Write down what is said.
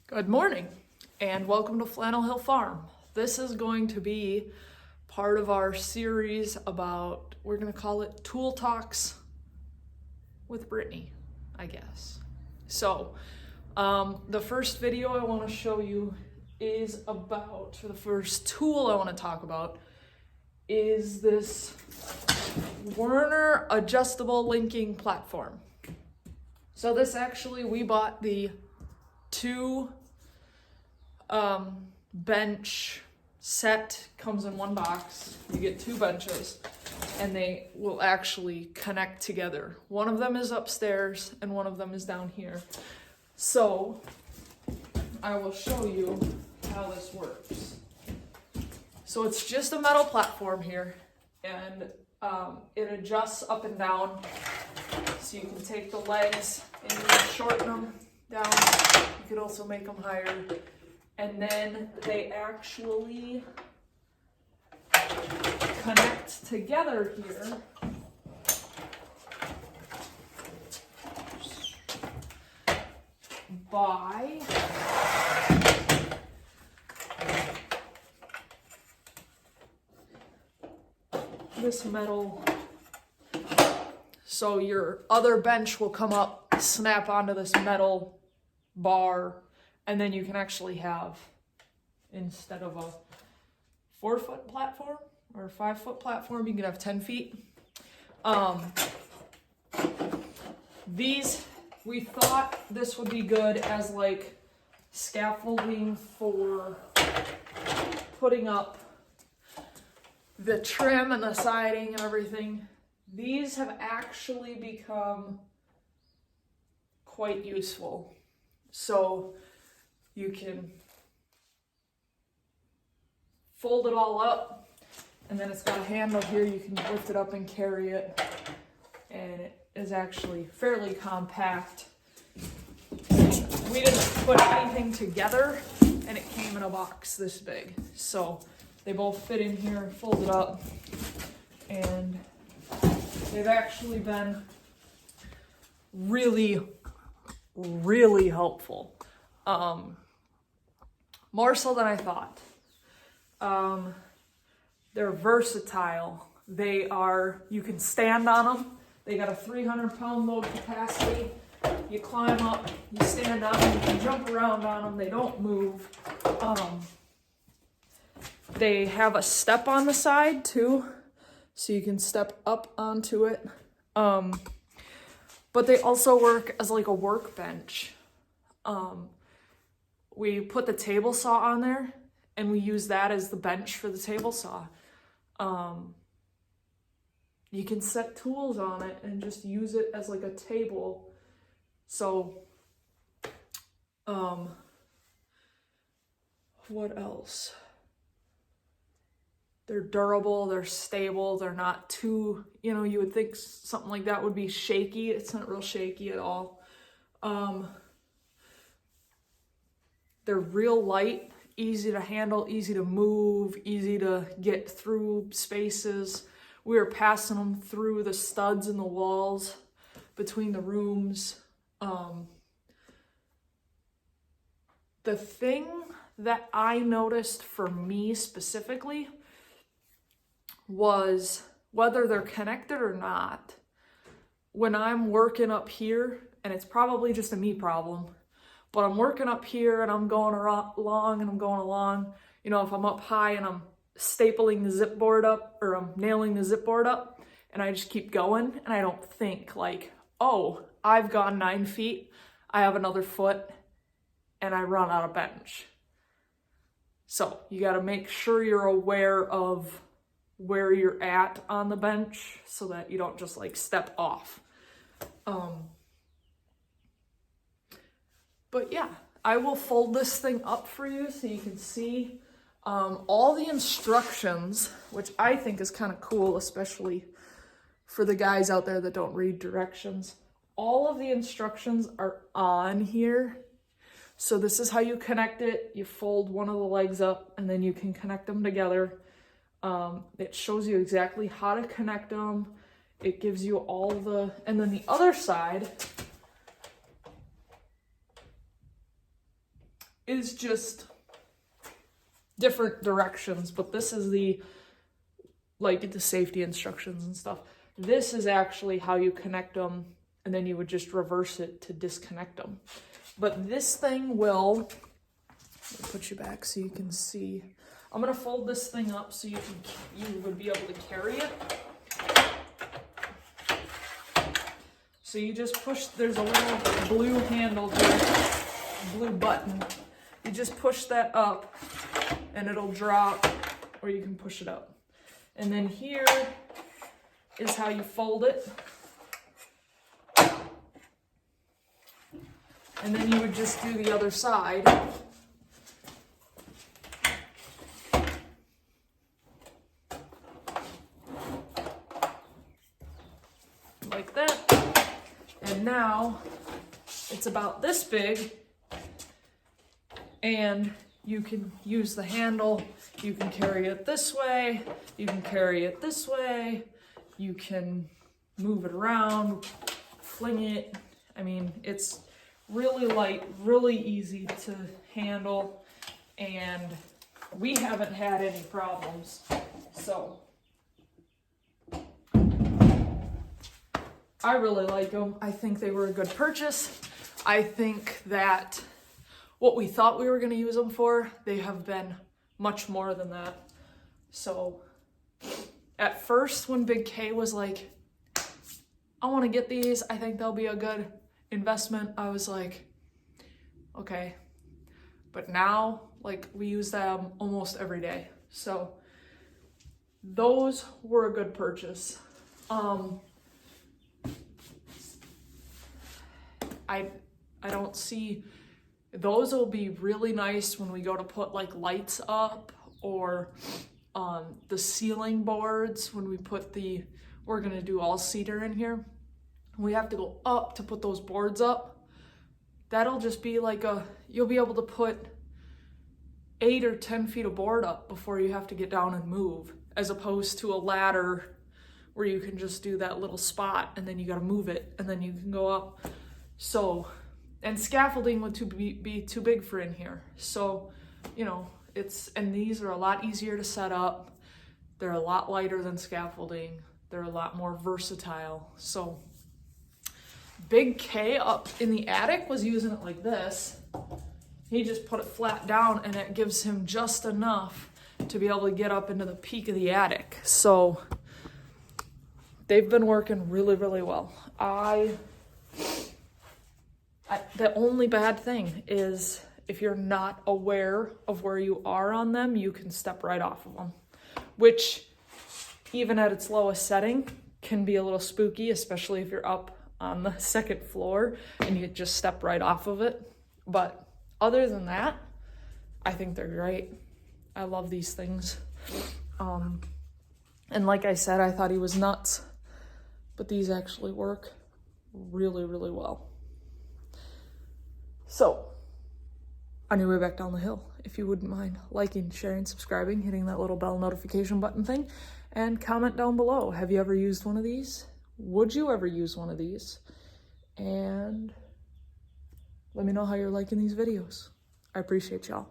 Good morning and welcome to Flannel Hill Farm. This is going to be part of our series about, we're going to call it Tool Talks with Brittany, I guess. So, the first video I want to show you is about, or the first tool I want to talk about is this Werner adjustable linking platform. So this actually, we bought the two bench set, comes in one box. You get two benches and they will actually connect together. One of them is upstairs and one of them is down here. So I will show you how this works. So it's just a metal platform here, and it adjusts up and down. So you can take the legs and you can shorten them down. You could also make them higher. And then they actually connect together here. By this metal. So your other bench will come up, snap onto this metal bar, and then you can actually have, instead of a 4-foot platform or a 5-foot platform, you can have 10 feet. These, we thought this would be good as like scaffolding for putting up the trim and the siding and everything. These have actually become quite useful. So you can fold it all up, and then it's got a handle here. You can lift it up and carry it, and it is actually fairly compact. We didn't put anything together, and it came in a box this big. So they both fit in here, fold it up, and they've actually been really helpful. More so than I thought. They're versatile. You can stand on them. They got a 300-pound load capacity. You climb up, you stand on them, you can jump around on them. They don't move. They have a step on the side too, so you can step up onto it. But they also work as like a workbench. We put the table saw on there and we use that as the bench for the table saw. You can set tools on it and just use it as like a table. So, what else? They're durable, they're stable, they're not too, you would think something like that would be shaky. It's not real shaky at all. They're real light, easy to handle, easy to move, easy to get through spaces. We were passing them through the studs in the walls between the rooms. The thing that I noticed for me specifically was whether they're connected or not. When I'm working up here, and it's probably just a me problem, but I'm working up here and I'm going along and I'm going along, if I'm up high and I'm stapling the zip board up, or I'm nailing the zip board up, and I just keep going and I don't think like, oh, I've gone 9 feet, I have another foot, and I run out of bench. So you got to make sure you're aware of where you're at on the bench so that you don't just like step off. But yeah, I will fold this thing up for you so you can see all the instructions, which I think is kind of cool, especially for the guys out there that don't read directions. All of the instructions are on here. So this is how you connect it. You fold one of the legs up and then you can connect them together. It shows you exactly how to connect them. It gives you and then the other side is just different directions, but this is the safety instructions and stuff. This is actually how you connect them, and then you would just reverse it to disconnect them. But this thing will, let me put you back so you can see. I'm gonna fold this thing up so you would be able to carry it. So you just push, there's a little blue handle here, blue button. You just push that up and it'll drop, or you can push it up. And then here is how you fold it. And then you would just do the other side. Like that. And now it's about this big, and you can use the handle. You can carry it this way, you can carry it this way, you can move it around, fling it. I mean, it's really light, really easy to handle, and we haven't had any problems. So I really like them. I think they were a good purchase. I think that what we thought we were going to use them for, they have been much more than that. So at first, when Big K was like, I want to get these, I think they'll be a good investment, I was like, okay. But now, like, we use them almost every day. So those were a good purchase. I don't see, those will be really nice when we go to put like lights up, or the ceiling boards when we put we're gonna do all cedar in here. We have to go up to put those boards up. That'll just be like you'll be able to put 8 or 10 feet of board up before you have to get down and move, as opposed to a ladder where you can just do that little spot and then you gotta move it and then you can go up. So, and scaffolding would be too big for in here. So, you know, and these are a lot easier to set up. They're a lot lighter than scaffolding. They're a lot more versatile. So Big K up in the attic was using it like this. He just put it flat down and it gives him just enough to be able to get up into the peak of the attic. So they've been working really, really well. The only bad thing is if you're not aware of where you are on them, you can step right off of them, which even at its lowest setting can be a little spooky, especially if you're up on the second floor and you just step right off of it. But other than that, I think they're great. I love these things. And like I said, I thought he was nuts, but these actually work really, really well. So, on your way back down the hill, if you wouldn't mind liking, sharing, subscribing, hitting that little bell notification button thing, and comment down below. Have you ever used one of these? Would you ever use one of these? And let me know how you're liking these videos. I appreciate y'all.